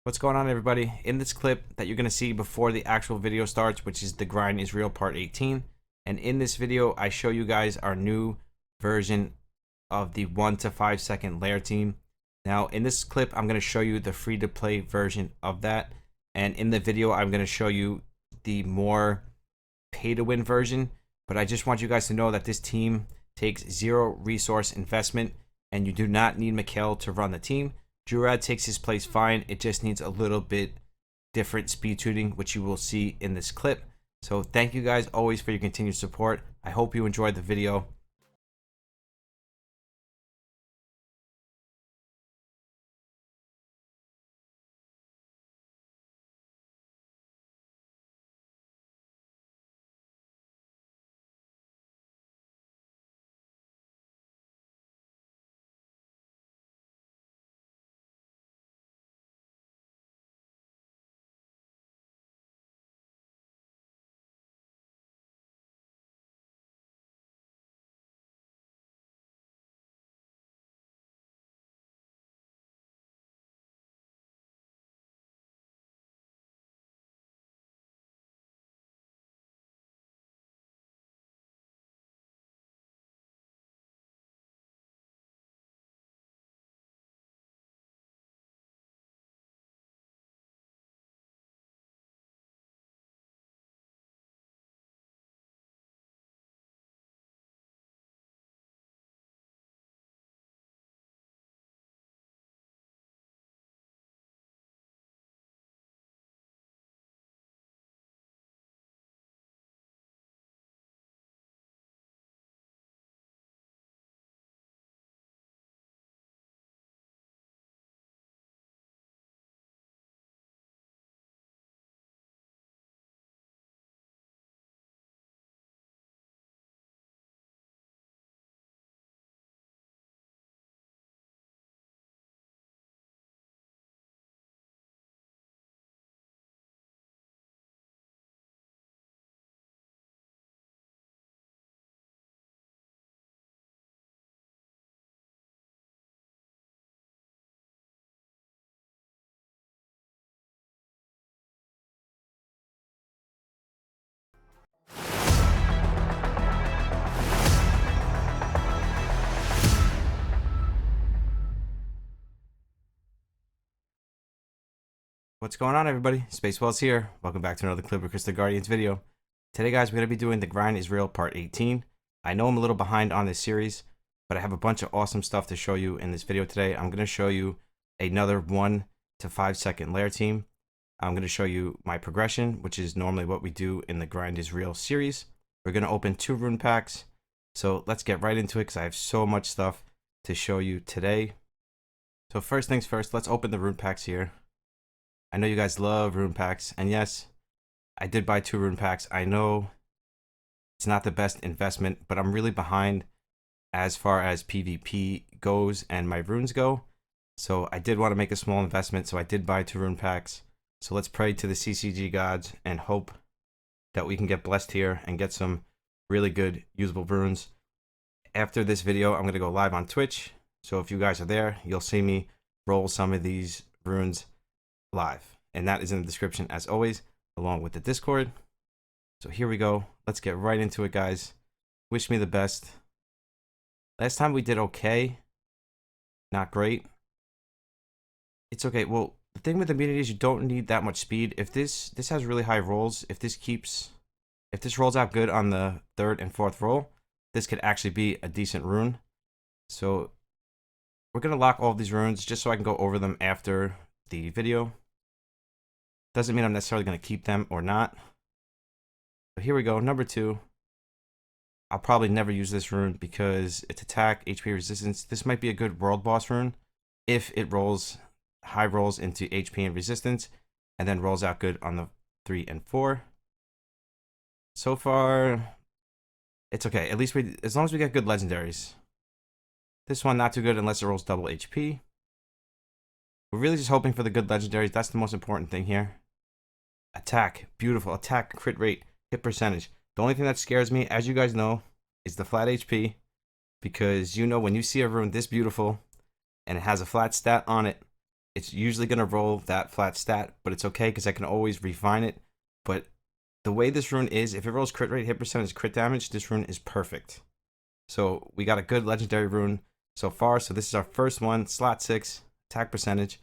What's going on, everybody? In this clip that you're going to see before the actual video starts, which is the grind is real part 18, and in this video I show you guys our new version of the 1 to 5 second lair team. Now in this clip I'm going to show you the free to play version of that, and in the video I'm going to show you the more pay to win version. But I just want you guys to know that this team takes zero resource investment and you do not need Mikhail to run the team. Jurad takes his place fine. It just needs a little bit different speed tuning, which you will see in this clip. So thank you guys always for your continued support. I hope you enjoyed the video. What's going on, everybody? SpaceBallz here. Welcome back to another clip of Chris the Guardian's video. Today, guys, we're going to be doing the grind is real part 18. I know I'm a little behind on this series, but I have a bunch of awesome stuff to show you in this video today. I'm going to show you another 1 to 5 second lair team. I'm going to show you my progression, which is normally what we do in the grind is real series. We're going to open 2 rune packs. So let's get right into it because I have so much stuff to show you today. So first things first, let's open the rune packs here. I know you guys love rune packs, and yes, I did buy 2 rune packs. I know it's not the best investment, but I'm really behind as far as PvP goes and my runes go. So I did want to make a small investment, so I did buy 2 rune packs. So let's pray to the CCG gods and hope that we can get blessed here and get some really good usable runes. After this video, I'm going to go live on Twitch. So if you guys are there, you'll see me roll some of these runes live, and that is in the description as always, along with the Discord. So here we go. Let's get right into it, guys. Wish me the best. Last time we did okay, not great. It's okay. Well, the thing with immunity is you don't need that much speed. If this has really high rolls, if this rolls out good on the 3rd and 4th roll, this could actually be a decent rune. So we're gonna lock all of these runes just so I can go over them after the video. Doesn't mean I'm necessarily going to keep them or not. But here we go. Number 2. I'll probably never use this rune because it's attack, HP resistance. This might be a good world boss rune if it rolls high rolls into HP and resistance and then rolls out good on the 3 and 4. So far, it's okay. At least as long as we get good legendaries. This one not too good unless it rolls double HP. We're really just hoping for the good legendaries. That's the most important thing here. Attack. Beautiful. Attack, crit rate, hit percentage. The only thing that scares me, as you guys know, is the flat HP. Because you know when you see a rune this beautiful and it has a flat stat on it, It's usually going to roll that flat stat, but it's okay because I can always refine it. But the way this rune is, if it rolls crit rate, hit percentage, crit damage, this rune is perfect. So we got a good legendary rune so far. So this is our first one, slot 6, attack percentage.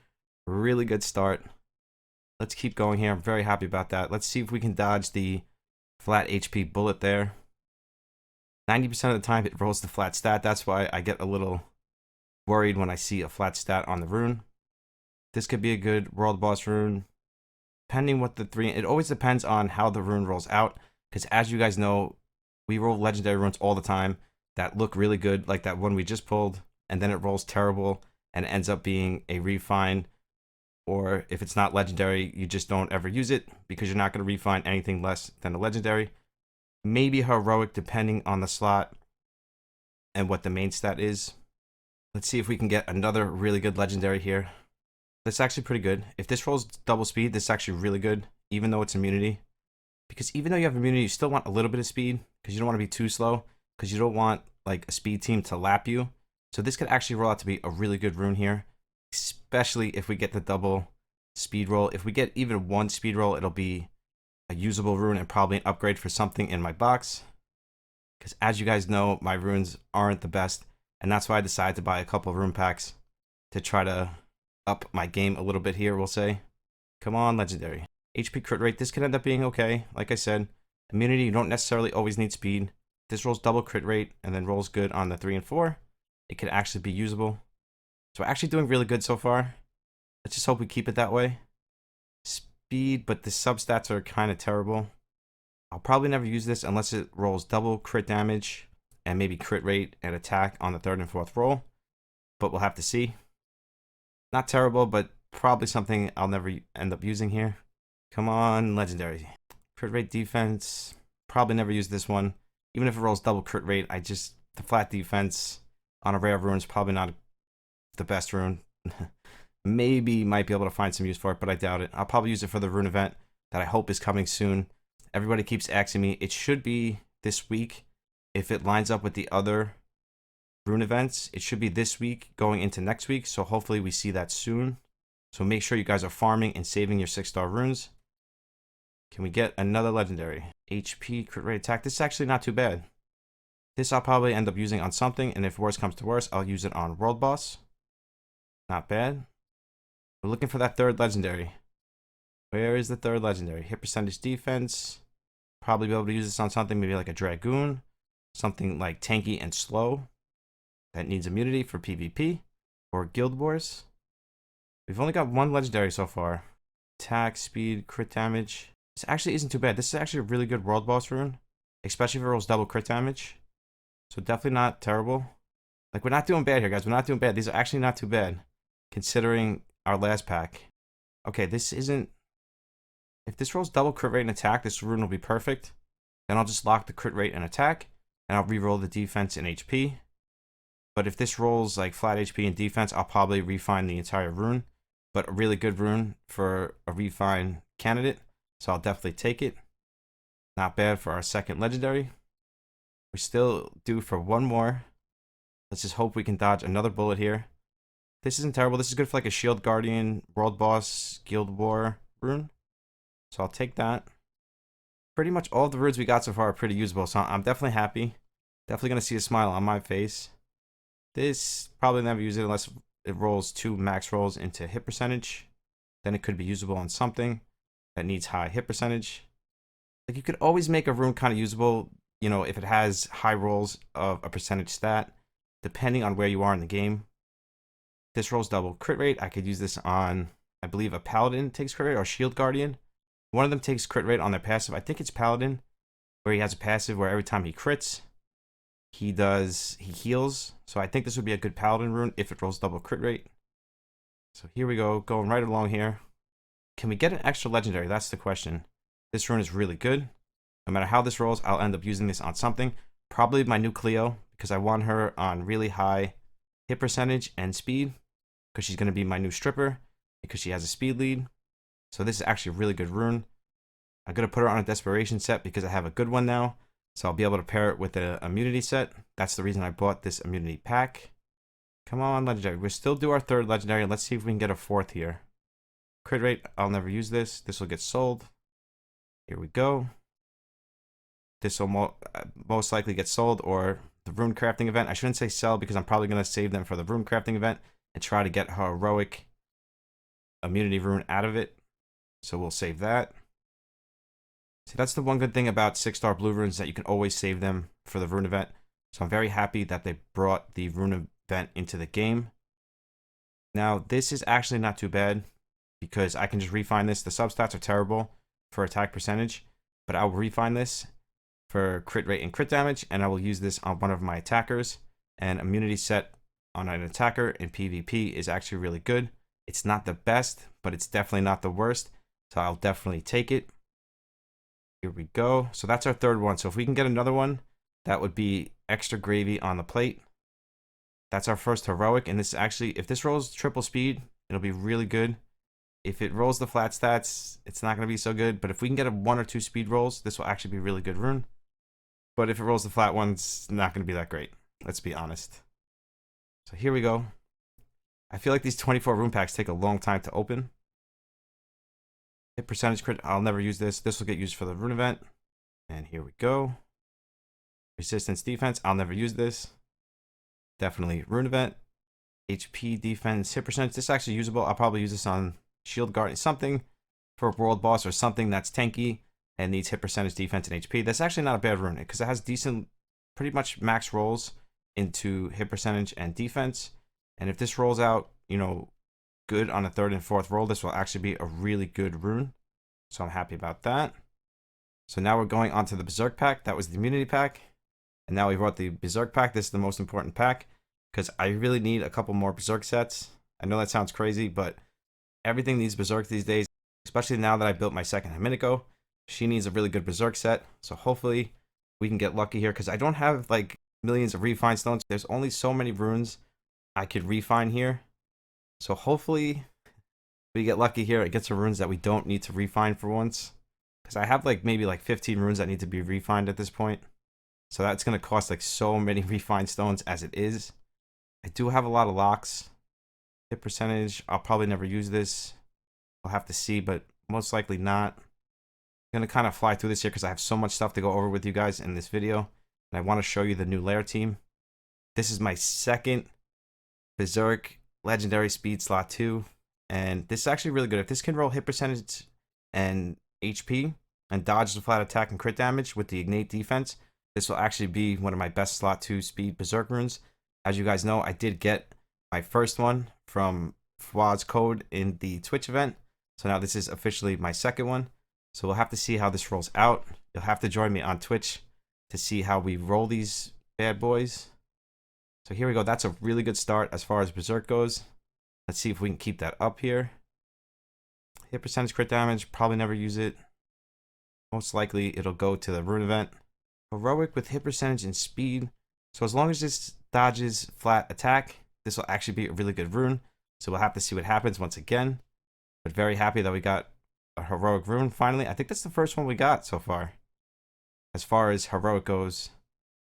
Really good start. Let's keep going here. I'm very happy about that. Let's see if we can dodge the flat HP bullet there. 90% of the time it rolls the flat stat. That's why I get a little worried when I see a flat stat on the rune. This could be a good world boss rune. Depending what the three, it always depends on how the rune rolls out. Because as you guys know, we roll legendary runes all the time that look really good, like that one we just pulled, and then it rolls terrible and ends up being a refine. Or if it's not legendary, you just don't ever use it because you're not going to refine anything less than a legendary. Maybe heroic depending on the slot and what the main stat is. Let's see if we can get another really good legendary here. That's actually pretty good. If this rolls double speed, this is actually really good, even though it's immunity. Because even though you have immunity, you still want a little bit of speed because you don't want to be too slow because you don't want like a speed team to lap you. So this could actually roll out to be a really good rune here, especially if we get the double speed roll. If we get even one speed roll, it'll be a usable rune and probably an upgrade for something in my box. Because as you guys know, my runes aren't the best. And that's why I decided to buy a couple of rune packs to try to up my game a little bit here, we'll say. Come on, legendary. HP crit rate, this could end up being okay. Like I said, immunity, you don't necessarily always need speed. This rolls double crit rate and then rolls good on the 3 and 4. It could actually be usable. So we're actually doing really good so far. Let's just hope we keep it that way. Speed, but the substats are kind of terrible. I'll probably never use this unless it rolls double crit damage and maybe crit rate and attack on the 3rd and 4th roll. But we'll have to see. Not terrible, but probably something I'll never end up using here. Come on, legendary. Crit rate defense. Probably never use this one. Even if it rolls double crit rate, the flat defense on a rare rune is probably not the best rune. Maybe might be able to find some use for it, but I doubt it. I'll probably use it for the rune event that I hope is coming soon. Everybody keeps asking me. It should be this week. If it lines up with the other rune events, it should be this week going into next week. So hopefully we see that soon. So make sure you guys are farming and saving your 6-star runes. Can we get another legendary? HP, crit rate, attack. This is actually not too bad. This I'll probably end up using on something. And if worse comes to worse, I'll use it on world boss. Not bad. We're looking for that 3rd legendary. Where is the 3rd legendary? Hit percentage defense. Probably be able to use this on something maybe like a dragoon. Something like tanky and slow that needs immunity for PvP or guild wars. We've only got one legendary so far. Attack, speed, crit damage. This actually isn't too bad. This is actually a really good world boss rune, especially if it rolls double crit damage. So definitely not terrible. Like, we're not doing bad here, guys. We're not doing bad. These are actually not too bad considering our last pack. Okay, this isn't... If this rolls double crit rate and attack, this rune will be perfect. Then I'll just lock the crit rate and attack, and I'll reroll the defense and HP. But if this rolls like flat HP and defense, I'll probably refine the entire rune. But a really good rune for a refine candidate, so I'll definitely take it. Not bad for our 2nd legendary. We're still due for one more. Let's just hope we can dodge another bullet here. This isn't terrible. This is good for like a shield guardian, world boss, guild war rune. So I'll take that. Pretty much all of the runes we got so far are pretty usable, so I'm definitely happy. Definitely going to see a smile on my face. This, probably never use it unless it rolls 2 max rolls into hit percentage. Then it could be usable on something that needs high hit percentage. Like, you could always make a rune kind of usable, you know, if it has high rolls of a percentage stat, depending on where you are in the game. This rolls double crit rate. I could use this on, I believe, a paladin takes crit rate or shield guardian. One of them takes crit rate on their passive. I think it's paladin, where he has a passive where every time he crits, he heals. So I think this would be a good paladin rune if it rolls double crit rate. So here we go, going right along here. Can we get an extra legendary? That's the question. This rune is really good. No matter how this rolls, I'll end up using this on something. Probably my new Cleo, because I want her on really high hit percentage and speed, because she's going to be my new stripper, because she has a speed lead. So this is actually a really good rune. I'm going to put her on a desperation set because I have a good one now. So I'll be able to pair it with an immunity set. That's the reason I bought this immunity pack. Come on, legendary. We'll still do our third legendary. Let's see if we can get a fourth here. Crit rate, I'll never use this. This will get sold. Here we go. This will most likely get sold, or the rune crafting event. I shouldn't say sell because I'm probably going to save them for the rune crafting event and try to get heroic immunity rune out of it. So we'll save that. See, that's the one good thing about 6-star blue runes, that you can always save them for the rune event. So I'm very happy that they brought the rune event into the game. Now, this is actually not too bad because I can just refine this. The substats are terrible for attack percentage, but I'll refine this for crit rate and crit damage, and I will use this on one of my attackers. And immunity set on an attacker in PvP is actually really good. It's not the best, but it's definitely not the worst. So I'll definitely take it. Here we go. So that's our third one. So if we can get another one, that would be extra gravy on the plate. That's our first heroic. And this actually, if this rolls triple speed, it'll be really good. If it rolls the flat stats, it's not going to be so good. But if we can get a 1 or 2 speed rolls, this will actually be a really good rune. But if it rolls the flat ones, it's not going to be that great. Let's be honest. So here we go. I feel like these 24 rune packs take a long time to open. Hit percentage crit, I'll never use this. This will get used for the rune event. And here we go. Resistance defense, I'll never use this. Definitely rune event. HP defense, hit percentage. This is actually usable. I'll probably use this on shield guard, something for a world boss or something that's tanky and needs hit percentage, defense, and HP. That's actually not a bad rune because it has decent, pretty much max rolls into hit percentage and defense. And if this rolls out, you know, good on a 3rd and 4th roll, this will actually be a really good rune. So I'm happy about that. So now we're going on to the Berserk pack. That was the immunity pack. And now we brought the Berserk pack. This is the most important pack because I really need a couple more Berserk sets. I know that sounds crazy, but everything needs Berserk these days, especially now that I built my second Himinico. She needs a really good Berserk set. So hopefully we can get lucky here because I don't have like millions of refine stones. There's only so many runes I could refine here. So hopefully we get lucky here. It gets some runes that we don't need to refine for once. Because I have like maybe like 15 runes that need to be refined at this point. So that's going to cost like so many refined stones as it is. I do have a lot of locks. Hit percentage, I'll probably never use this. I'll have to see, but most likely not. I'm going to kind of fly through this here because I have so much stuff to go over with you guys in this video. And I want to show you the new lair team. This is my second Berserk Legendary Speed Slot 2. And this is actually really good. If this can roll hit percentage and HP and dodge the flat attack and crit damage with the Ignite defense, this will actually be one of my best Slot 2 speed Berserk runes. As you guys know, I did get my first one from Fwaz code in the Twitch event. So now this is officially my second one. So we'll have to see how this rolls out. You'll have to join me on Twitch to see how we roll these bad boys. So here we go. That's a really good start as far as Berserk goes. Let's see if we can keep that up here. Hit percentage, crit damage, probably never use it. Most likely it'll go to the rune event. Heroic with hit percentage and speed. So as long as this dodges flat attack, this will actually be a really good rune. So we'll have to see what happens once again. But very happy that we got a heroic rune finally. I think that's the first one we got so far as heroic goes.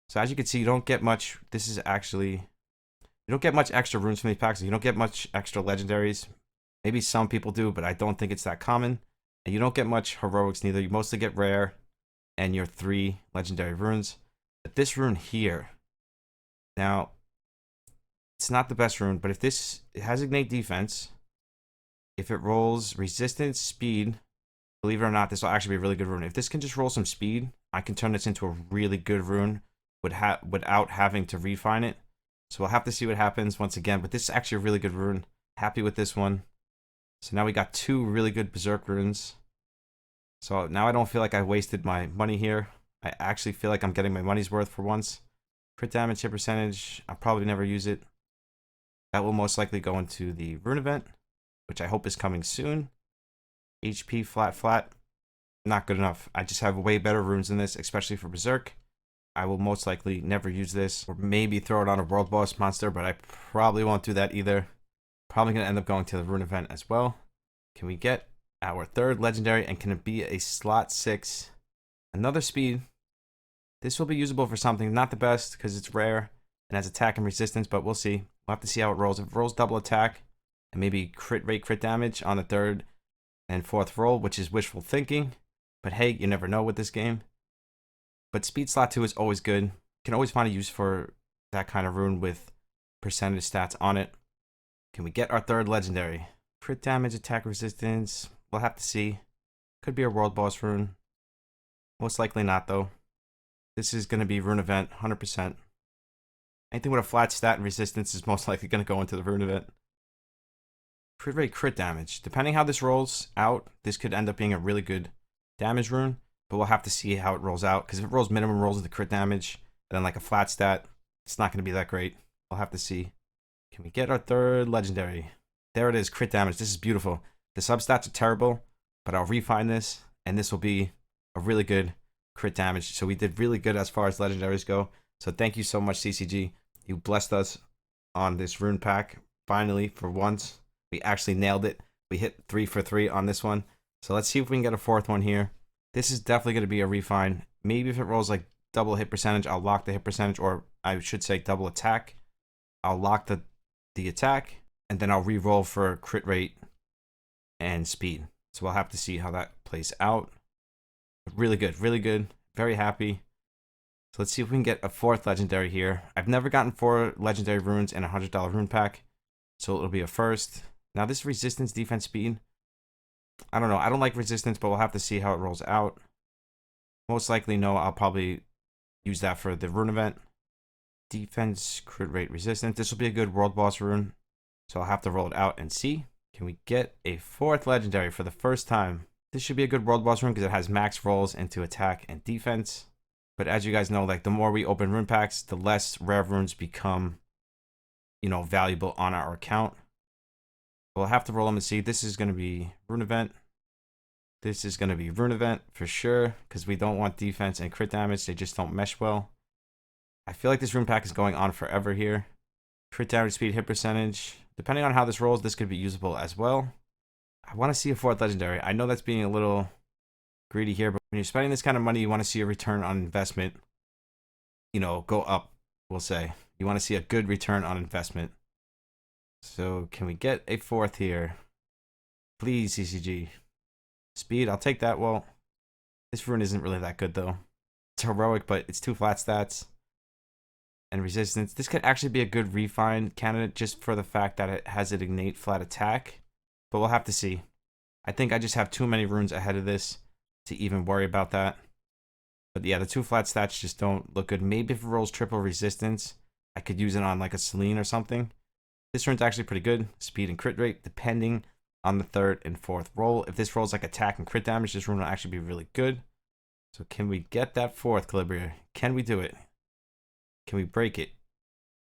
So as you can see, you don't get much. This is actually, you don't get much extra runes from these packs. You don't get much extra legendaries. Maybe some people do, but I don't think it's that common. And you don't get much heroics neither. You mostly get rare and your 3 legendary runes. But this rune here, now, it's not the best rune, but if this, it has Ignite defense. If it rolls resistance, speed, believe it or not, this will actually be a really good rune. If this can just roll some speed, I can turn this into a really good rune without having to refine it. So we'll have to see what happens once again. But this is actually a really good rune. Happy with this one. So now we got 2 really good Berserk runes. So now I don't feel like I wasted my money here. I actually feel like I'm getting my money's worth for once. Crit damage, hit percentage, I'll probably never use it. That will most likely go into the rune event, which I hope is coming soon. HP flat, not good enough. I just have way better runes than this, especially for Berserk. I will most likely never use this, or maybe throw it on a world boss monster, but I probably won't do that either. Probably going to end up going to the rune event as well. Can we get our 3rd legendary, and can it be a slot 6? Another speed. This will be usable for something, not the best because it's rare and has attack and resistance, but we'll see. We'll have to see how it rolls. If it rolls double attack and maybe crit rate, crit damage on the third and fourth roll, which is wishful thinking. But hey, you never know with this game. But speed slot 2 is always good. You can always find a use for that kind of rune with percentage stats on it. Can we get our third legendary? Crit damage, attack resistance. We'll have to see. Could be a world boss rune. Most likely not though. This is going to be rune event, 100%. Anything with a flat stat and resistance is most likely going to go into the rune event. Crit rate, crit damage. Depending how this rolls out, this could end up being a really good damage rune. But we'll have to see how it rolls out. Because if it rolls minimum rolls into crit damage, then like a flat stat, it's not going to be that great. We'll have to see. Can we get our third legendary? There it is, crit damage. This is beautiful. The substats are terrible, but I'll refine this, and this will be a really good crit damage. So we did really good as far as legendaries go. So thank you so much, CCG. You blessed us on this rune pack. Finally, for once, we actually nailed it. We hit 3 for 3 on this one. So let's see if we can get a fourth one here. This is definitely going to be a refine. Maybe if it rolls like double hit percentage, I'll lock the hit percentage, or I should say double attack. I'll lock the attack, and then I'll re-roll for crit rate and speed. So we'll have to see how that plays out. Really good, really good. Very happy. So let's see if we can get a fourth legendary here. I've never gotten 4 legendary runes in a $100 rune pack, so it'll be a first. Now this resistance, defense, speed. I don't know. I don't like resistance, but we'll have to see how it rolls out. Most likely, no. I'll probably use that for the rune event. Defense, crit rate, resistance. This will be a good world boss rune, so I'll have to roll it out and see. Can we get a fourth legendary for the first time? This should be a good world boss rune because it has max rolls into attack and defense. But as you guys know, like the more we open rune packs, the less rare runes become, you know, valuable on our account. We'll have to roll them and see. This is going to be rune event. This is going to be rune event for sure because we don't want defense and crit damage. They just don't mesh well. I feel like this rune pack is going on forever here. Crit damage, speed, hit percentage. Depending on how this rolls, this could be usable as well. I want to see a fourth legendary. I know that's being a little greedy here, but when you're spending this kind of money, you want to see a return on investment, you know, go up, we'll say. You want to see a good return on investment. So can we get a fourth here? Please, CCG. Speed, I'll take that. Well, this rune isn't really that good though. It's heroic, but it's 2 flat stats. And resistance. This could actually be a good refine candidate just for the fact that it has an innate flat attack. But we'll have to see. I think I just have too many runes ahead of this to even worry about that. But yeah, the 2 flat stats just don't look good. Maybe if it rolls triple resistance, I could use it on like a Celine or something. This rune's actually pretty good. Speed and crit rate, depending on the third and fourth roll. If this rolls like attack and crit damage, this rune will actually be really good. So can we get that fourth, Calibria? Can we do it? Can we break it?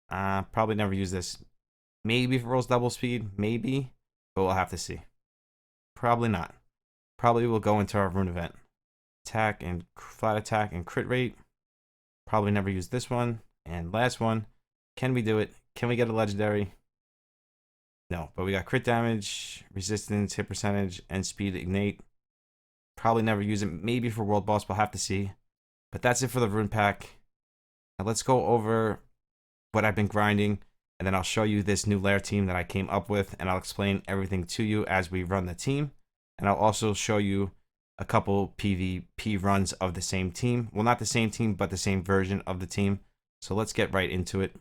Probably never use this. Maybe if it rolls double speed, maybe. But we'll have to see. Probably not. Probably will go into our rune event. Attack and flat attack and crit rate. Probably never use this one. And last one. Can we do it? Can we get a legendary? No, but we got crit damage, resistance, hit percentage, and speed innate. Probably never use it. Maybe for world boss, we'll have to see. But that's it for the rune pack. Now let's go over what I've been grinding, and then I'll show you this new lair team that I came up with, and I'll explain everything to you as we run the team. And I'll also show you a couple PvP runs of the same team. Well, not the same team, but the same version of the team. So let's get right into it.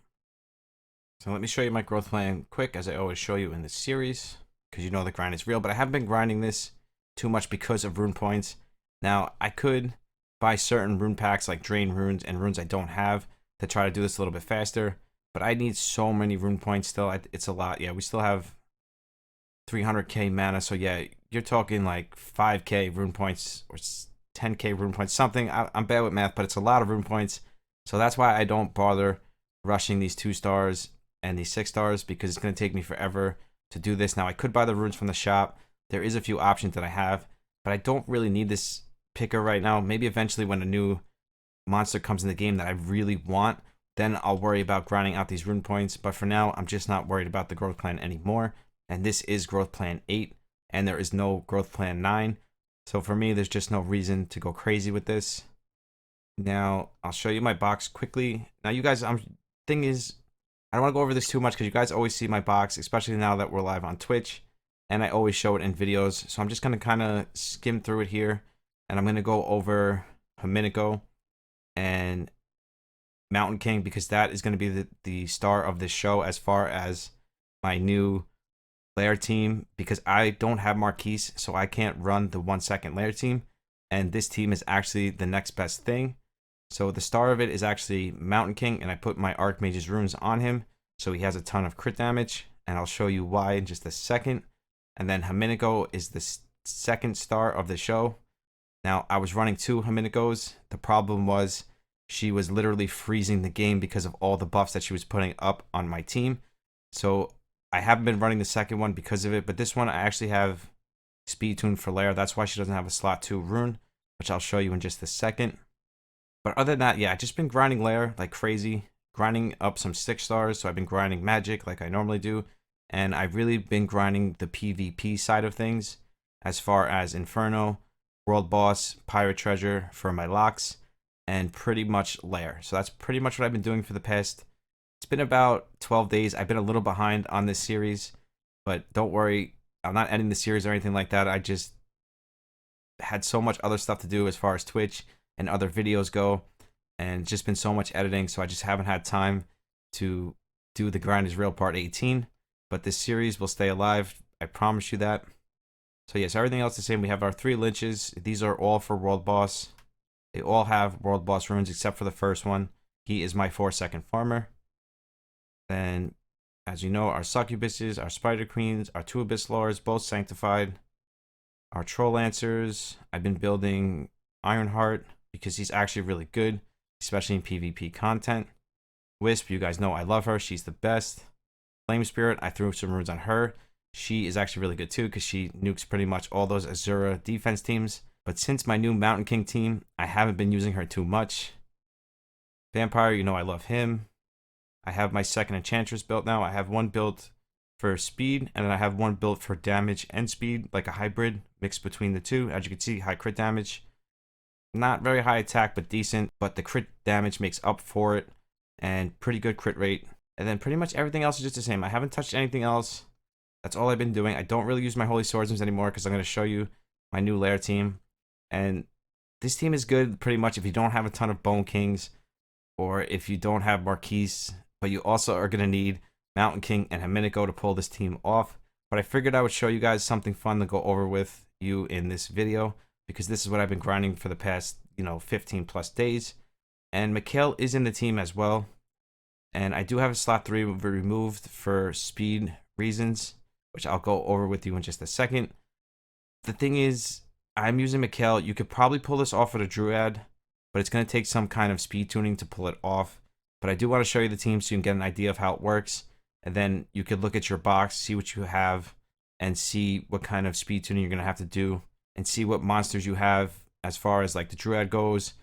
So let me show you my growth plan quick, as I always show you in this series, because you know the grind is real, but I haven't been grinding this too much because of rune points. Now, I could buy certain rune packs like drain runes and runes I don't have to try to do this a little bit faster, but I need so many rune points still. It's a lot. Yeah, we still have 300k mana, so yeah, you're talking like 5k rune points or 10k rune points, something. I'm bad with math, but it's a lot of rune points. So that's why I don't bother rushing these 2 stars and these 6 stars, because it's going to take me forever to do this. Now, I could buy the runes from the shop. There is a few options that I have, but I don't really need this picker right now. Maybe eventually when a new monster comes in the game that I really want, then I'll worry about grinding out these rune points. But for now, I'm just not worried about the growth plan anymore. And this is growth plan 8, and there is no growth plan 9. So for me, there's just no reason to go crazy with this. Now, I'll show you my box quickly. Now, you guys, thing is, I don't want to go over this too much because you guys always see my box, especially now that we're live on Twitch, and I always show it in videos. So I'm just going to kind of skim through it here, and I'm going to go over Haminico and Mountain King because that is going to be the star of this show as far as my new lair team, because I don't have Marquise, so I can't run the 1 second lair team, and this team is actually the next best thing. So the star of it is actually Mountain King, and I put my Archmage's runes on him, so he has a ton of crit damage, and I'll show you why in just a second. And then Haminico is the second star of the show. Now, I was running 2 Haminicos. The problem was she was literally freezing the game because of all the buffs that she was putting up on my team. So I haven't been running the second one because of it, but this one I actually have speed tuned for lair. That's why she doesn't have a slot 2 rune, which I'll show you in just a second. But other than that, yeah, I've just been grinding lair like crazy, grinding up some 6 stars. So I've been grinding magic like I normally do. And I've really been grinding the PvP side of things as far as Inferno, World Boss, Pirate Treasure for my locks, and pretty much lair. So that's pretty much what I've been doing for the past, it's been about 12 days. I've been a little behind on this series, but don't worry, I'm not ending the series or anything like that. I just had so much other stuff to do as far as Twitch and other videos go, and just been so much editing, so I just haven't had time to do the Grind is Real Part 18, but this series will stay alive, I promise you that. So yes, everything else the same. We have our 3 lynches. These are all for World Boss. They all have World Boss runes except for the first one. He is my 4 second farmer. Then, as you know, our succubuses, our spider queens, our 2 abyss lords, both sanctified. Our troll lancers, I've been building Ironheart because he's actually really good, especially in PvP content. Wisp, you guys know I love her. She's the best. Flame Spirit, I threw some runes on her. She is actually really good too because she nukes pretty much all those Azura defense teams. But since my new Mountain King team, I haven't been using her too much. Vampire, you know I love him. I have my 2nd Enchantress built now. I have 1 built for speed, and then I have 1 built for damage and speed, like a hybrid mixed between the 2. As you can see, high crit damage. Not very high attack, but decent. But the crit damage makes up for it, and pretty good crit rate. And then pretty much everything else is just the same. I haven't touched anything else. That's all I've been doing. I don't really use my Holy Swordsmans anymore because I'm going to show you my new lair team. And this team is good pretty much if you don't have a ton of Bone Kings, or if you don't have Marquise, but you also are going to need Mountain King and Haminico to pull this team off. But I figured I would show you guys something fun to go over with you in this video, because this is what I've been grinding for the past, 15 plus days. And Mikhail is in the team as well. And I do have a slot 3 removed for speed reasons, which I'll go over with you in just a second. The thing is, I'm using Mikhail. You could probably pull this off with a Druid, but it's going to take some kind of speed tuning to pull it off. But I do want to show you the team so you can get an idea of how it works. And then you could look at your box, see what you have, and see what kind of speed tuning you're going to have to do, and see what monsters you have as far as like the Druid goes.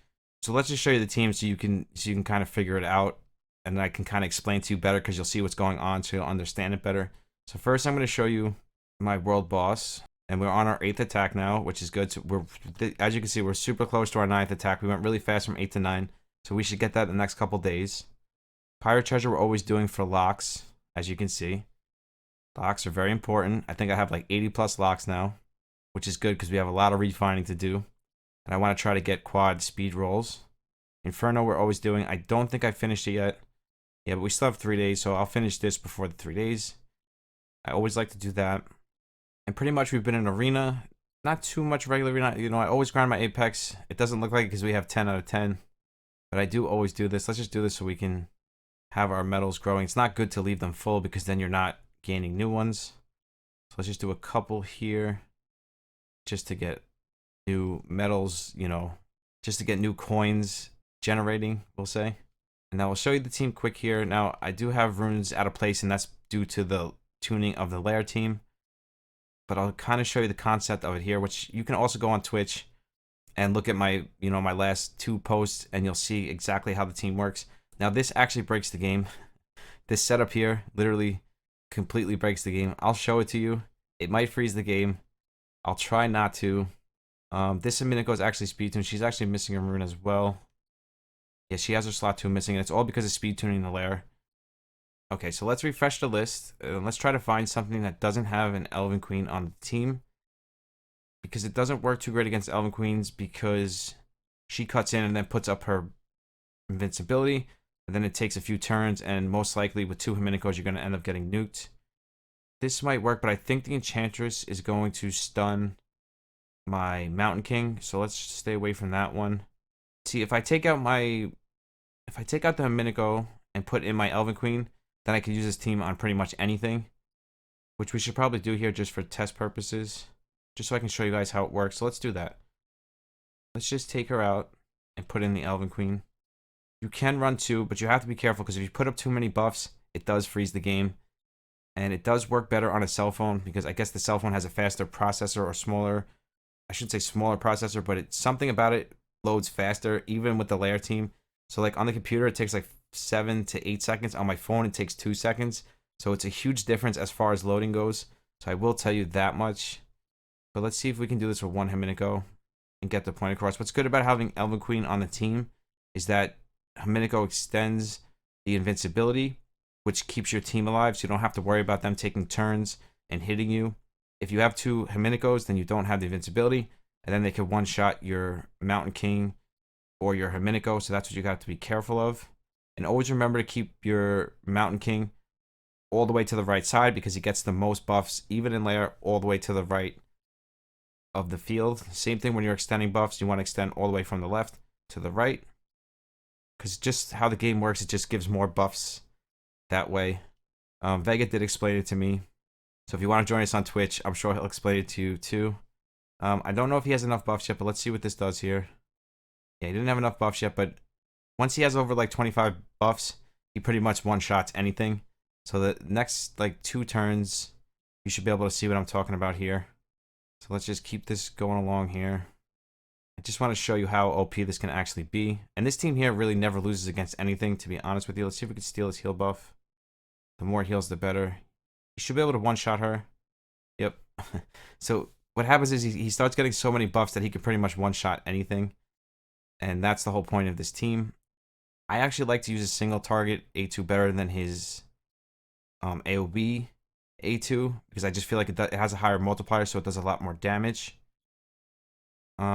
So let's just show you the team so you can kind of figure it out. And then I can kind of explain to you better because you'll see what's going on, so you'll understand it better. So first I'm going to show you my World Boss. And we're on our 8th attack now, which is good. So as you can see, we're super close to our 9th attack. We went really fast from 8 to 9. So we should get that in the next couple days. Pirate Treasure we're always doing for locks, as you can see. Locks are very important. I think I have like 80 plus locks now, which is good because we have a lot of refining to do. And I want to try to get quad speed rolls. Inferno we're always doing. I don't think I finished it yet. Yeah, but we still have 3 days, so I'll finish this before the 3 days. I always like to do that. And pretty much we've been in arena, not too much regular arena. I always grind my Apex. It doesn't look like it because we have 10 out of 10. But I do always do this. Let's just do this so we can have our medals growing. It's not good to leave them full because then you're not gaining new ones. So let's just do a couple here just to get new medals, just to get new coins generating, we'll say. And now I'll show you the team quick here. Now, I do have runes out of place, and that's due to the tuning of the lair team. But I'll kind of show you the concept of it here, which you can also go on Twitch and look at my, my last 2 posts, and you'll see exactly how the team works. Now, this actually breaks the game. This setup here literally completely breaks the game. I'll show it to you. It might freeze the game. I'll try not to. This Haminico is actually speed tuned. She's actually missing a rune as well. Yeah, she has her slot 2 missing, and it's all because of speed tuning the lair. Okay, so let's refresh the list. Let's try to find something that doesn't have an Elven Queen on the team. Because it doesn't work too great against Elven Queens because she cuts in and then puts up her invincibility. And then it takes a few turns, and most likely with 2 Himinicos, you're going to end up getting nuked. This might work, but I think the Enchantress is going to stun my Mountain King. So let's stay away from that one. See, if I take out the Himinico and put in my Elven Queen, then I can use this team on pretty much anything, which we should probably do here just for test purposes, just so I can show you guys how it works. So let's do that. Let's just take her out and put in the Elven Queen. You can run 2, but you have to be careful because if you put up too many buffs, it does freeze the game. And it does work better on a cell phone because I guess the cell phone has a faster processor or smaller, I shouldn't say smaller processor, but it's something about it loads faster even with the lair team. So like on the computer, it takes like 7 to 8 seconds. On my phone, it takes 2 seconds. So it's a huge difference as far as loading goes. So I will tell you that much. But let's see if we can do this with 1 Himinico and get the point across. What's good about having Elven Queen on the team is that Himinico extends the invincibility, which keeps your team alive, so you don't have to worry about them taking turns and hitting you. If you have 2 Himinicos, then you don't have the invincibility, and then they can one-shot your Mountain King or your Himinico, so that's what you got to be careful of. And always remember to keep your Mountain King all the way to the right side because he gets the most buffs, even in lair, all the way to the right of the field. Same thing when you're extending buffs, you want to extend all the way from the left to the right. Because just how the game works, it just gives more buffs that way. Vega did explain it to me. So if you want to join us on Twitch, I'm sure he'll explain it to you too. I don't know if he has enough buffs yet, but let's see what this does here. Yeah, he didn't have enough buffs yet, but once he has over like 25 buffs, he pretty much one-shots anything. So the next like 2 turns, you should be able to see what I'm talking about here. So let's just keep this going along here. I just want to show you how OP this can actually be. And this team here really never loses against anything, to be honest with you. Let's see if we can steal his heal buff. The more heals, the better. You should be able to one-shot her. Yep. So what happens is he starts getting so many buffs that he can pretty much one-shot anything. And that's the whole point of this team. I actually like to use a single target A2 better than his AoB A2 because I just feel like it has a higher multiplier, so it does a lot more damage.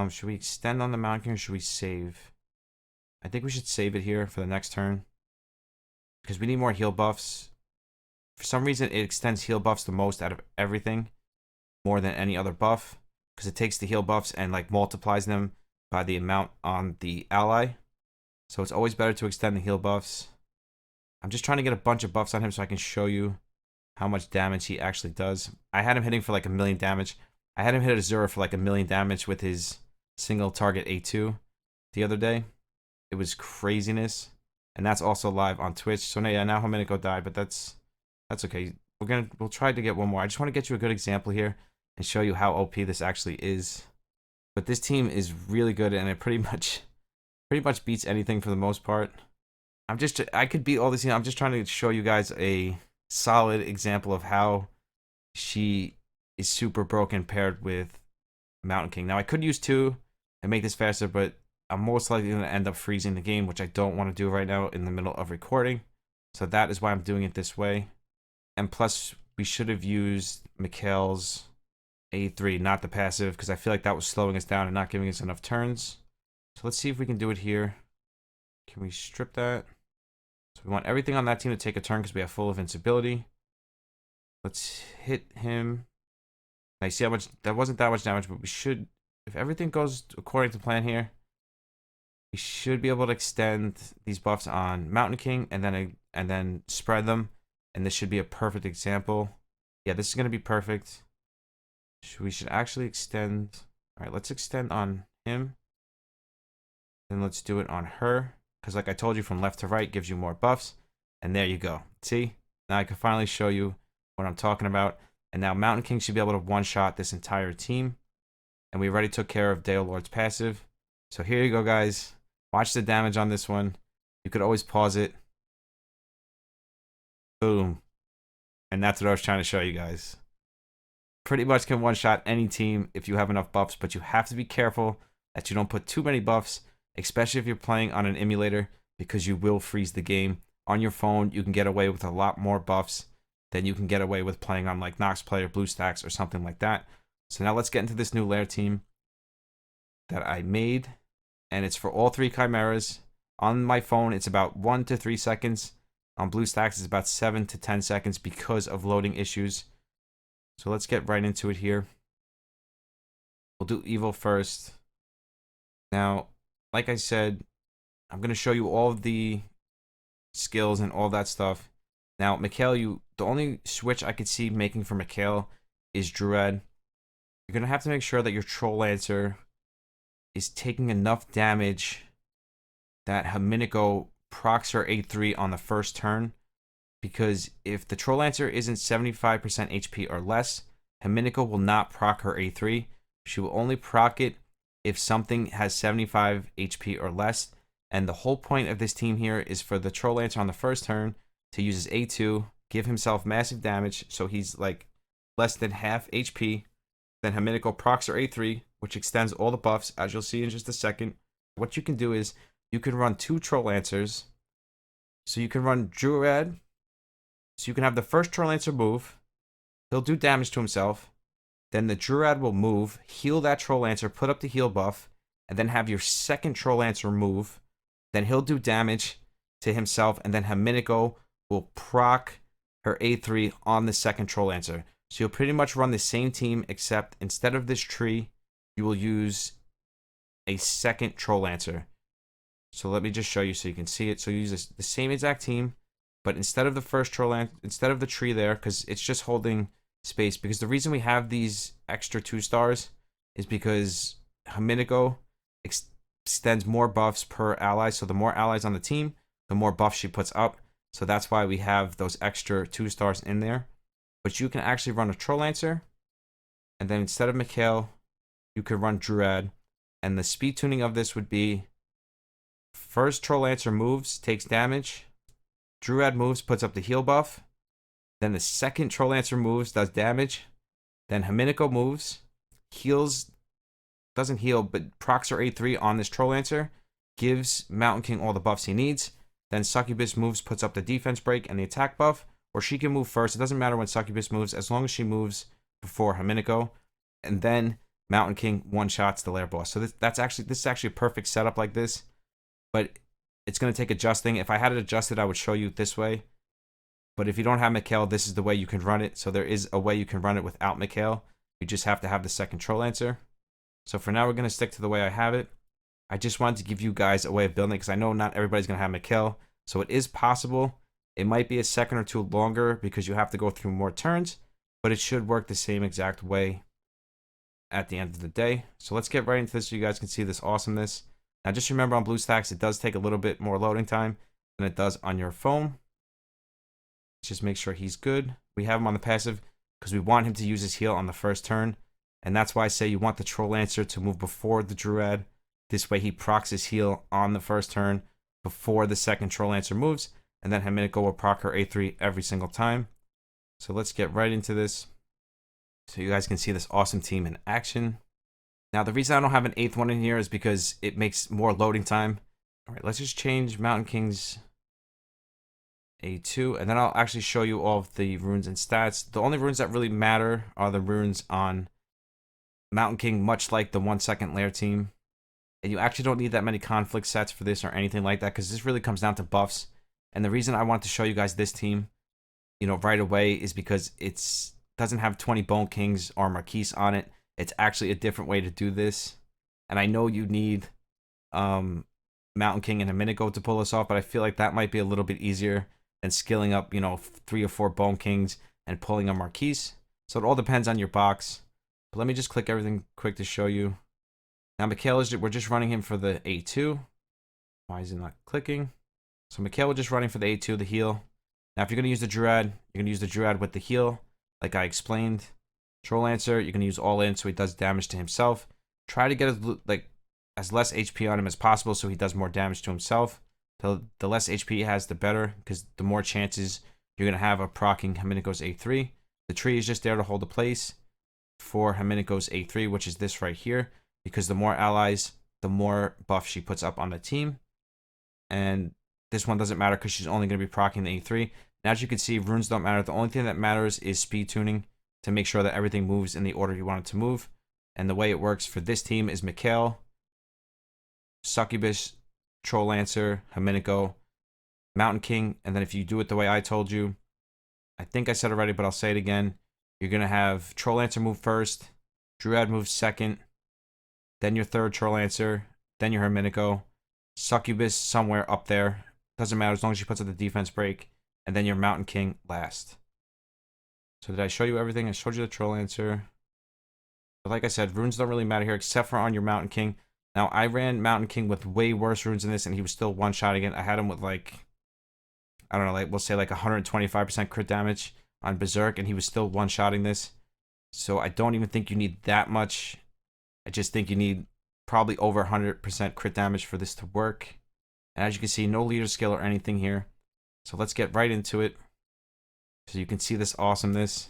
Should we extend on the Mountain King or should we save? I think we should save it here for the next turn because we need more heal buffs. For some reason, it extends heal buffs the most out of everything, more than any other buff, because it takes the heal buffs and like multiplies them by the amount on the ally. So it's always better to extend the heal buffs. I'm just trying to get a bunch of buffs on him so I can show you how much damage he actually does. I had him hitting for like 1,000,000 damage. I had him hit Azura for like 1,000,000 damage with his single target A2 the other day. It was craziness. And that's also live on Twitch. So yeah, now Himinico died, but that's okay. We'll try to get one more. I just want to get you a good example here and show you how OP this actually is. But this team is really good and it pretty much beats anything for the most part. I could beat all this. I'm just trying to show you guys a solid example of how she is super broken paired with Mountain King. Now I could use 2 and make this faster, but I'm most likely going to end up freezing the game, which I don't want to do right now in the middle of recording. So that is why I'm doing it this way. And plus, we should have used Mikhail's A3, not the passive, because I feel like that was slowing us down and not giving us enough turns. So let's see if we can do it here. Can we strip that? So we want everything on that team to take a turn because we have full invincibility. Let's hit him. Now you see how much, that wasn't that much damage, but we should, if everything goes according to plan here, we should be able to extend these buffs on Mountain King and then spread them. And this should be a perfect example. Yeah, this is going to be perfect. We should actually extend. All right, let's extend on him. Then let's do it on her. Because like I told you, from left to right gives you more buffs. And there you go. See? Now I can finally show you what I'm talking about. And now Mountain King should be able to one-shot this entire team. And we already took care of Dale Lord's passive. So here you go, guys. Watch the damage on this one. You could always pause it. Boom. And that's what I was trying to show you guys. Pretty much can one-shot any team if you have enough buffs, but you have to be careful that you don't put too many buffs, especially if you're playing on an emulator, because you will freeze the game. on your phone, you can get away with a lot more buffs than you can get away with playing on like Nox Play or BlueStacks or something like that. So now let's get into this new lair team that I made, and it's for all 3 chimeras. On my phone, it's about 1 to 3 seconds. On BlueStacks, it's about 7 to 10 seconds because of loading issues. So let's get right into it here. We'll do Evil first. Now, like I said, I'm going to show you all of the skills and all that stuff. Now, Mikhail, the only switch I could see making for Mikhail is Druid. You're going to have to make sure that your Troll Lancer is taking enough damage that Haminico procs her A3 on the first turn, because if the Troll Lancer isn't 75% HP or less, Haminico will not proc her A3. She will only proc it if something has 75 HP or less. And the whole point of this team here is for the Troll Lancer on the first turn to use his A2, give himself massive damage, so he's like less than half HP. Then Haminico procs her A3, which extends all the buffs, as you'll see in just a second. What you can do is you can run 2 Troll Lancers. So you can run Druid. So you can have the first Troll Lancer move. He'll do damage to himself. Then the Druid will move, heal that Troll Lancer, put up the heal buff, and then have your second Troll Lancer move. Then he'll do damage to himself, and then Haminico will proc her A3 on the second Troll Lancer. So you'll pretty much run the same team, except instead of this tree, you will use a second Troll Lancer. So let me just show you so you can see it. So you use the same exact team, but instead of the first Troll Lancer, instead of the tree there, because it's just holding space, because the reason we have these extra 2 stars is because Haminico extends more buffs per ally. So the more allies on the team, the more buffs she puts up. So that's why we have those extra 2 stars in there. But you can actually run a Troll Lancer, and then instead of Mikhail, you could run Druid. And the speed tuning of this would be first Troll Lancer moves, takes damage. Druid moves, puts up the heal buff. Then the second Troll Lancer moves, does damage. Then Haminico moves, heals, doesn't heal, but procs her A3 on this Troll Lancer, gives Mountain King all the buffs he needs. Then Succubus moves, puts up the defense break and the attack buff, or she can move first. It doesn't matter when Succubus moves, as long as she moves before Haminico. And then Mountain King one-shots the lair boss. So this is actually a perfect setup like this, but it's going to take adjusting. If I had it adjusted, I would show you this way. But if you don't have Mikhail, this is the way you can run it. So there is a way you can run it without Mikhail. You just have to have the second Troll Lancer. So for now, we're going to stick to the way I have it. I just wanted to give you guys a way of building it, because I know not everybody's going to have Mikhail. So it is possible. It might be a second or 2 longer because you have to go through more turns, but it should work the same exact way at the end of the day. So let's get right into this so you guys can see this awesomeness. Now just remember, on BlueStacks, it does take a little bit more loading time than it does on your phone. Just make sure he's good. We have him on the passive because we want him to use his heal on the first turn. And that's why I say you want the Troll Lancer to move before the Druid. This way he procs his heal on the first turn before the second Troll Lancer moves. And then Haminico will proc her A3 every single time. So let's get right into this so you guys can see this awesome team in action. Now the reason I don't have an 8th one in here is because it makes more loading time. All right, let's just change Mountain King's A2, and then I'll actually show you all of the runes and stats. The only runes that really matter are the runes on Mountain King, much like the 1 second lair team. And you actually don't need that many conflict sets for this or anything like that, because this really comes down to buffs. And the reason I want to show you guys this team, right away, is because it doesn't have 20 Bone Kings or Marquise on it. It's actually a different way to do this. And I know you need Mountain King and Haminico to pull this off, but I feel like that might be a little bit easier than skilling up, 3 or 4 Bone Kings and pulling a Marquise. So it all depends on your box. But let me just click everything quick to show you. Now Mikhail, we're just running him for the A2. Why is it not clicking? So Mikhail, we're just running for the A2, the heal. Now if you're going to use the Druid, you're going to use the Druid with the heal, like I explained. Troll Lancer, you're going to use all in so he does damage to himself. Try to get as less HP on him as possible so he does more damage to himself. The less HP he has, the better, because the more chances you're going to have of proccing Haminico's A3. The tree is just there to hold the place for Haminico's A3, which is this right here, because the more allies, the more buff she puts up on the team. And this one doesn't matter because she's only going to be proccing the E3. And as you can see, runes don't matter. The only thing that matters is speed tuning to make sure that everything moves in the order you want it to move. And the way it works for this team is Mikhail, Succubus, Troll Lancer, Himinico, Mountain King, and then if you do it the way I told you, I think I said it already, but I'll say it again. You're going to have Troll Lancer move first, Druid move second, then your third Troll Lancer, then your Himinico, Succubus somewhere up there. Doesn't matter as long as she puts up the defense break, and then your Mountain King last. So did I show you everything? I showed you the Troll Lancer. But like I said, runes don't really matter here except for on your Mountain King. Now, I ran Mountain King with way worse runes than this, and he was still one-shotting it. I had him with like, I don't know, like we'll say like 125% crit damage on Berserk, and he was still one-shotting this. So I don't even think you need that much. I just think you need probably over 100% crit damage for this to work. And as you can see, no leader skill or anything here. So let's get right into it. So you can see this awesomeness.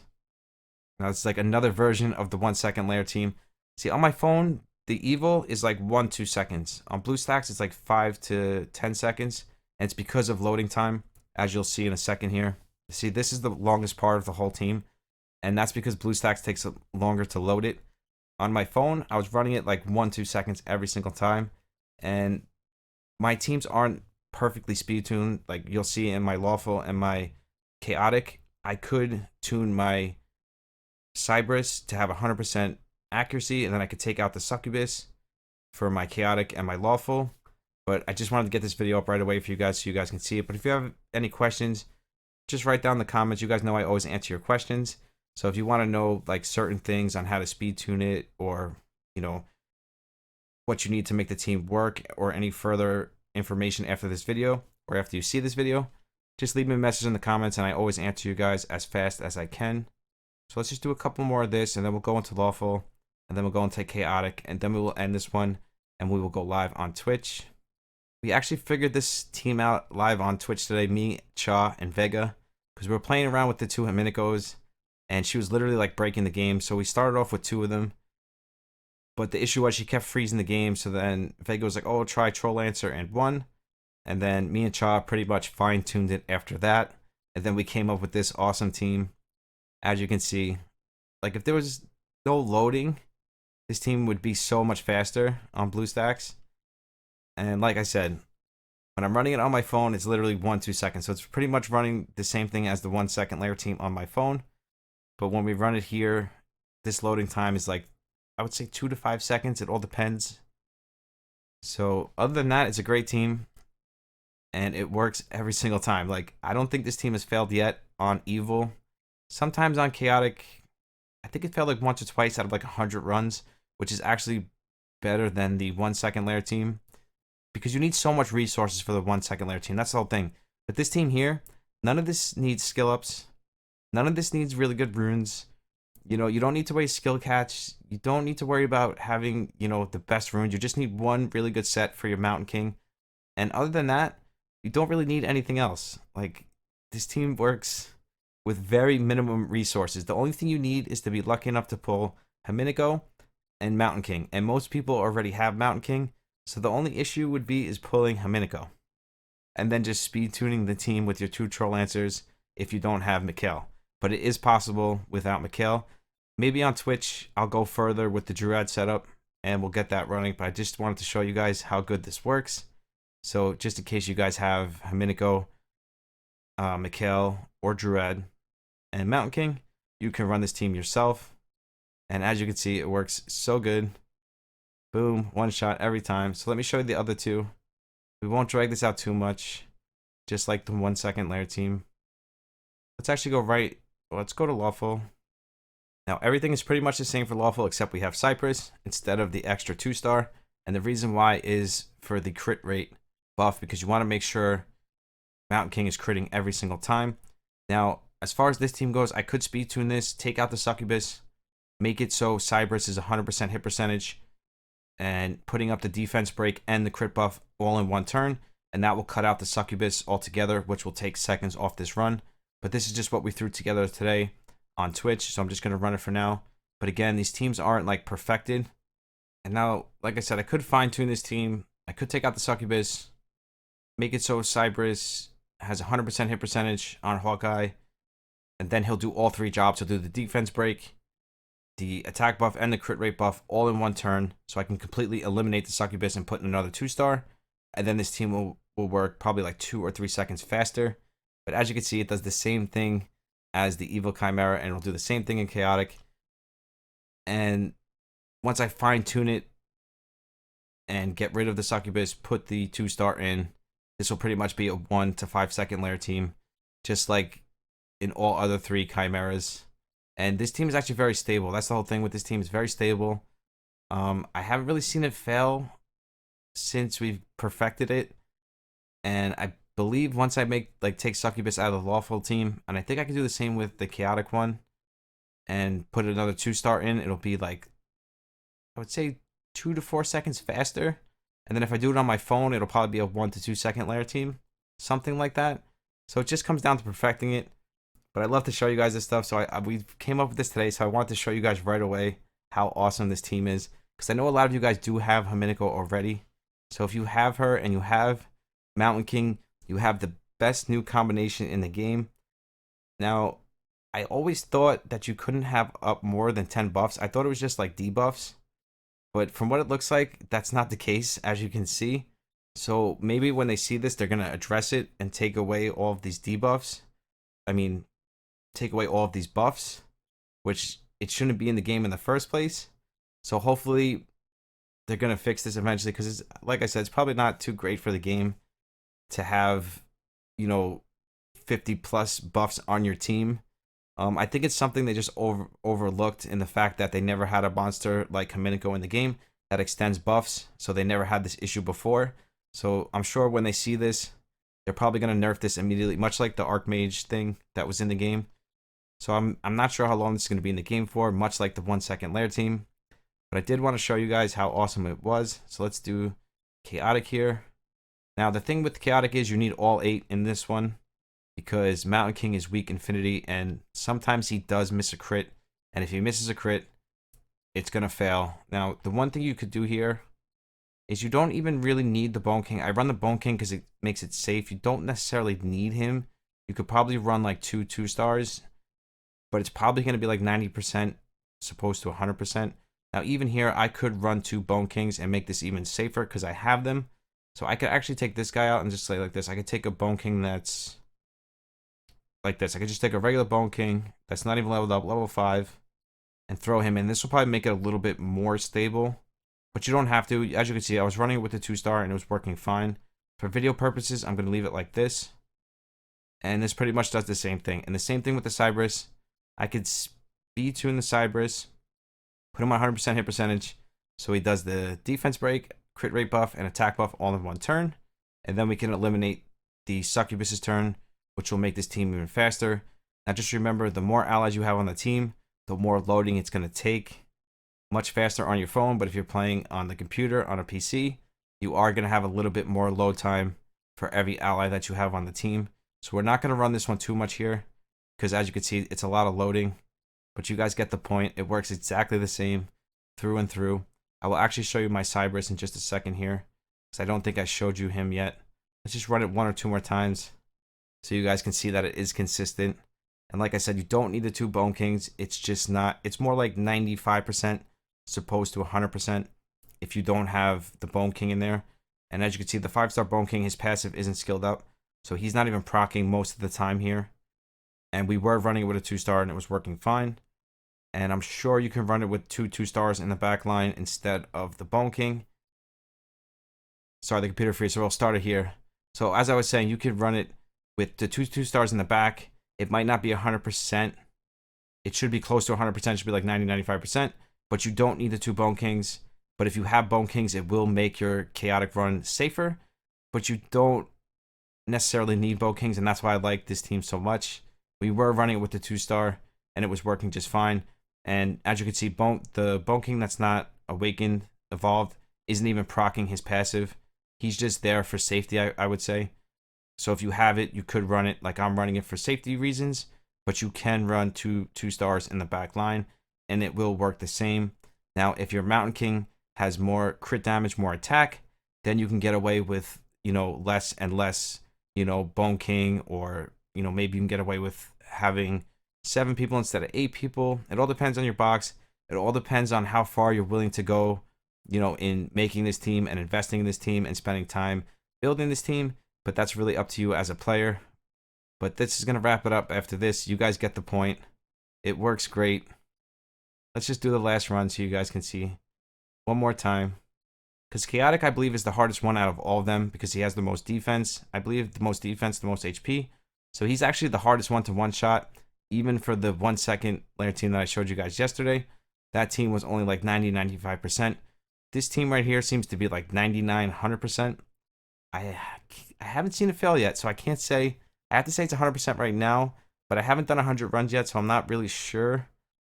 Now it's like another version of the 1 second lair team. See, on my phone, the evil is like 1-2 seconds. On BlueStacks, it's like 5 to 10 seconds. And it's because of loading time, as you'll see in a second here. See, this is the longest part of the whole team. And that's because BlueStacks takes longer to load it. On my phone, I was running it like 1-2 seconds every single time. And my teams aren't perfectly speed tuned. Like you'll see in my lawful and my chaotic, I could tune my Cybrus to have 100% accuracy, and then I could take out the Succubus for my chaotic and my lawful. But I just wanted to get this video up right away for you guys so you guys can see it. But if you have any questions, just write down in the comments. You guys know I always answer your questions. So if you want to know like certain things on how to speed tune it, or you know what you need to make the team work, or any further information after this video or after you see this video, just leave me a message in the comments and I always answer you guys as fast as I can. So let's just do a couple more of this, and then we'll go into lawful, and then we'll go into chaotic, and then we will end this one and we will go live on Twitch. We actually figured this team out live on Twitch today, me, Cha, and Vega, because we were playing around with the two Himinicos, and she was literally like breaking the game. So we started off with 2 of them, but the issue was she kept freezing the game. So then Vega was like, oh, try Troll Lancer and 1. And then me and Cha pretty much fine-tuned it after that. And then we came up with this awesome team. As you can see, like if there was no loading, this team would be so much faster on BlueStacks. And like I said, when I'm running it on my phone, it's literally 1-2 seconds. So it's pretty much running the same thing as the 1 second lair team on my phone. But when we run it here, this loading time is like, I would say 2 to 5 seconds. It all depends. So other than that, it's a great team. And it works every single time. Like, I don't think this team has failed yet on Evil. Sometimes on Chaotic, I think it failed like once or twice out of like 100 runs, which is actually better than the 1 second lair team. Because you need so much resources for the 1 second lair team. That's the whole thing. But this team here, none of this needs skill ups. None of this needs really good runes. You know, you don't need to waste skill catch. You don't need to worry about having, you know, the best runes. You just need one really good set for your Mountain King. And other than that, you don't really need anything else. Like, this team works with very minimum resources. The only thing you need is to be lucky enough to pull Himinico and Mountain King. And most people already have Mountain King. So the only issue would be is pulling Himinico. And then just speed tuning the team with your 2 Troll Lancers if you don't have Mikhail. But it is possible without Mikhail. Maybe on Twitch, I'll go further with the Druid setup and we'll get that running. But I just wanted to show you guys how good this works. So just in case you guys have Himinico, Mikhail, or Druid, and Mountain King, you can run this team yourself. And as you can see, it works so good. Boom, 1 shot every time. So let me show you the other 2. We won't drag this out too much, just like the 1 second lair team. Let's actually go right. Let's go to lawful. Now everything is pretty much the same for lawful except we have Cypress instead of the extra 2-star. And the reason why is for the crit rate buff, because you want to make sure Mountain King is critting every single time. Now, as far as this team goes, I could speed tune this, take out the Succubus, make it so Cybrus is 100% hit percentage, and putting up the defense break and the crit buff all in 1 turn, and that will cut out the Succubus altogether, which will take seconds off this run. But this is just what we threw together today on Twitch, so I'm just going to run it for now. But again, these teams aren't like perfected. And now, like I said, I could fine tune this team. I could take out the Succubus, make it so SpaceBallz has 100% hit percentage on Hawkeye, and then he'll do all three jobs. He'll do the defense break, the attack buff, and the crit rate buff all in one turn, so I can completely eliminate the succubus and put in another 2-star, and then this team will work probably like 2 or 3 seconds faster. But as you can see, it does the same thing as the evil chimera, and it'll do the same thing in chaotic. And once I fine tune it and get rid of the succubus, put the 2-star in, this will pretty much be a 1 to 5 second lair team, just like in all other 3 chimeras. And this team is actually very stable. That's the whole thing with this team. It's very stable. I haven't really seen it fail since we've perfected it. And I believe once I take succubus out of the lawful team, and I think I can do the same with the chaotic one, and put another 2-star in, it'll be like, I would say 2 to 4 seconds faster. And then if I do it on my phone, it'll probably be a 1 to 2 second lair team, something like that. So it just comes down to perfecting it. But I'd love to show you guys this stuff. So we came up with this today, so I wanted to show you guys right away how awesome this team is, because I know a lot of you guys do have Himiko already. So if you have her and you have Mountain King, you have the best new combination in the game. Now, I always thought that you couldn't have up more than 10 buffs. I thought it was just like debuffs. But from what it looks like, that's not the case, as you can see. So maybe when they see this, they're going to address it and take away all of these debuffs. I mean, take away all of these buffs, which it shouldn't be in the game in the first place. So hopefully they're going to fix this eventually, because it's, like I said, it's probably not too great for the game to have, 50 plus buffs on your team. I think it's something they just overlooked in the fact that they never had a monster like Himiko in the game that extends buffs, so they never had this issue before. So I'm sure when they see this, they're probably going to nerf this immediately, much like the Archmage thing that was in the game. So I'm not sure how long this is going to be in the game for, much like the 1 second lair team. But I did want to show you guys how awesome it was. So let's do chaotic here. Now the thing with chaotic is you need all 8 in this one, because Mountain King is weak infinity, and sometimes he does miss a crit, and if he misses a crit, it's gonna fail. Now the one thing you could do here is you don't even really need the Bone King. I run the Bone King because it makes it safe. You don't necessarily need him. You could probably run like 2 2-stars, but it's probably gonna be like 90% supposed to 100%. Now even here, I could run 2 Bone Kings and make this even safer because I have them. So I could actually take this guy out and just say like this. I could take a Bone King that's like this. I could just take a regular Bone King that's not even leveled up, level 5, and throw him in. This will probably make it a little bit more stable, but you don't have to. As you can see, I was running it with the 2-star and it was working fine. For video purposes, I'm going to leave it like this. And this pretty much does the same thing. And the same thing with the SpaceBallz. I could speed tune the SpaceBallz, put him on 100% hit percentage, so he does the defense break, crit rate buff, and attack buff all in one turn. And then we can eliminate the succubus's turn, which will make this team even faster. Now just remember, the more allies you have on the team, the more loading it's going to take. Much faster on your phone, but if you're playing on the computer, on a PC, you are going to have a little bit more load time for every ally that you have on the team. So we're not going to run this one too much here, because as you can see, it's a lot of loading. But you guys get the point. It works exactly the same through and through. I will actually show you my SpaceBallz in just a second here, because I don't think I showed you him yet. Let's just run it 1 or 2 more times so you guys can see that it is consistent. And like I said, you don't need the 2 Bone Kings. It's just not, it's more like 95% supposed to 100% if you don't have the Bone King in there. And as you can see, the 5-star Bone King, his passive isn't skilled up, so he's not even proccing most of the time here. And we were running it with a 2-star and it was working fine. And I'm sure you can run it with 2 2-stars in the back line instead of the Bone King. Sorry, the computer freeze, so we'll start it here. So as I was saying, you could run it with the 2 2-stars in the back. It might not be 100%. It should be close to 100%. It should be like 90-95%. But you don't need the 2 Bone Kings. But if you have Bone Kings, it will make your chaotic run safer. But you don't necessarily need Bone Kings, and that's why I like this team so much. We were running it with the 2-star, and it was working just fine. And as you can see, the Bone King that's not awakened, evolved, isn't even proccing his passive. He's just there for safety, I would say. So if you have it, you could run it like I'm running it for safety reasons, but you can run 2 2-stars in the back line, and it will work the same. Now, if your Mountain King has more crit damage, more attack, then you can get away with less and less, Bone King, or, maybe you can get away with having 7 people instead of 8 people. It all depends on your box. It all depends on how far you're willing to go, in making this team and investing in this team and spending time building this team. But that's really up to you as a player. But this is going to wrap it up after this. You guys get the point. It works great. Let's just do the last run so you guys can see one more time. Because Chaotic, I believe, is the hardest one out of all of them because he has the most defense. I believe the most defense, the most HP. So he's actually the hardest one to one-shot. Even for the 1 second lair team that I showed you guys yesterday, that team was only like 90-95%. This team right here seems to be like 99-100%. I haven't seen it fail yet, so I can't say. I have to say it's 100% right now, but I haven't done 100 runs yet, so I'm not really sure.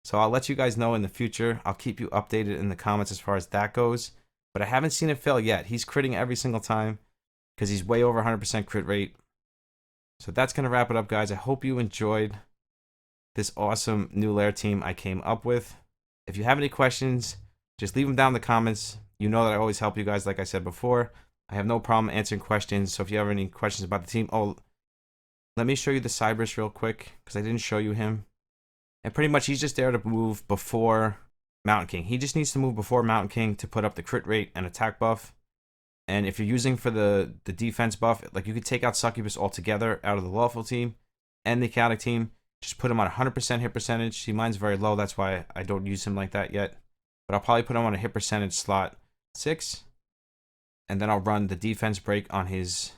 So I'll let you guys know in the future. I'll keep you updated in the comments as far as that goes. But I haven't seen it fail yet. He's critting every single time because he's way over 100% crit rate. So that's going to wrap it up, guys. I hope you enjoyed this awesome new lair team I came up with. If you have any questions, just leave them down in the comments. You know that I always help you guys, like I said before. I have no problem answering questions. So if you have any questions about the team, let me show you the Cyberus real quick because I didn't show you him. And pretty much he's just there to move before Mountain King. He just needs to move before Mountain King to put up the crit rate and attack buff. And if you're using for the defense buff, like you could take out Succubus altogether out of the Lawful team and the Chaotic team. Just put him on 100% hit percentage. See, mine's very low. That's why I don't use him like that yet. But I'll probably put him on a hit percentage slot 6. And then I'll run the defense break on his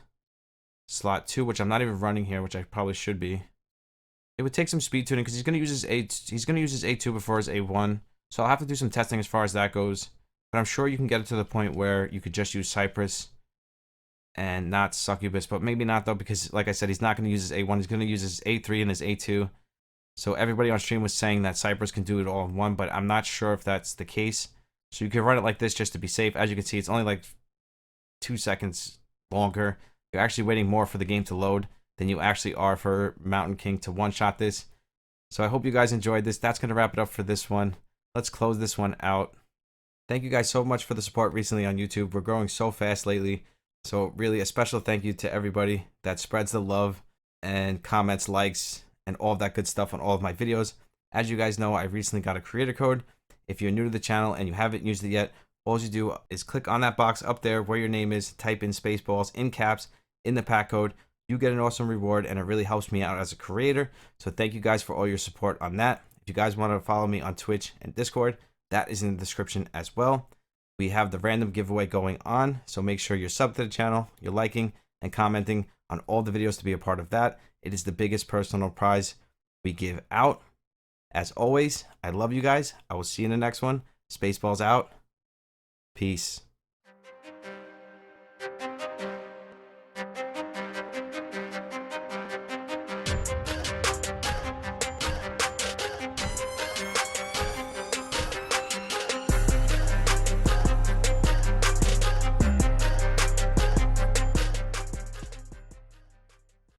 slot 2, which I'm not even running here, which I probably should be. It would take some speed tuning because he's going to use his A2 before his A1. So I'll have to do some testing as far as that goes. But I'm sure you can get it to the point where you could just use Cypress and not Succubus. But maybe not, though, because, like I said, he's not going to use his A1. He's going to use his A3 and his A2. So everybody on stream was saying that Cypress can do it all in one, but I'm not sure if that's the case. So you can run it like this just to be safe. As you can see, it's only like 2 seconds longer. You're actually waiting more for the game to load than you actually are for Mountain King to one-shot this. So I hope you guys enjoyed this. That's going to wrap it up for this one. Let's close this one out. Thank you guys so much for the support recently on YouTube. We're growing so fast lately. So really a special thank you to everybody that spreads the love and comments, likes, and all of that good stuff on all of my videos. As you guys know, I recently got a creator code. If you're new to the channel and you haven't used it yet, all you do is click on that box up there where your name is, type in SpaceBallz in caps in the pack code. You get an awesome reward and it really helps me out as a creator. So thank you guys for all your support on that. If you guys want to follow me on Twitch and Discord, that is in the description as well. We have the random giveaway going on, so make sure you're subbed to the channel, you're liking and commenting on all the videos to be a part of that. It is the biggest personal prize we give out. As always, I love you guys. I will see you in the next one. SpaceBallz out. Peace.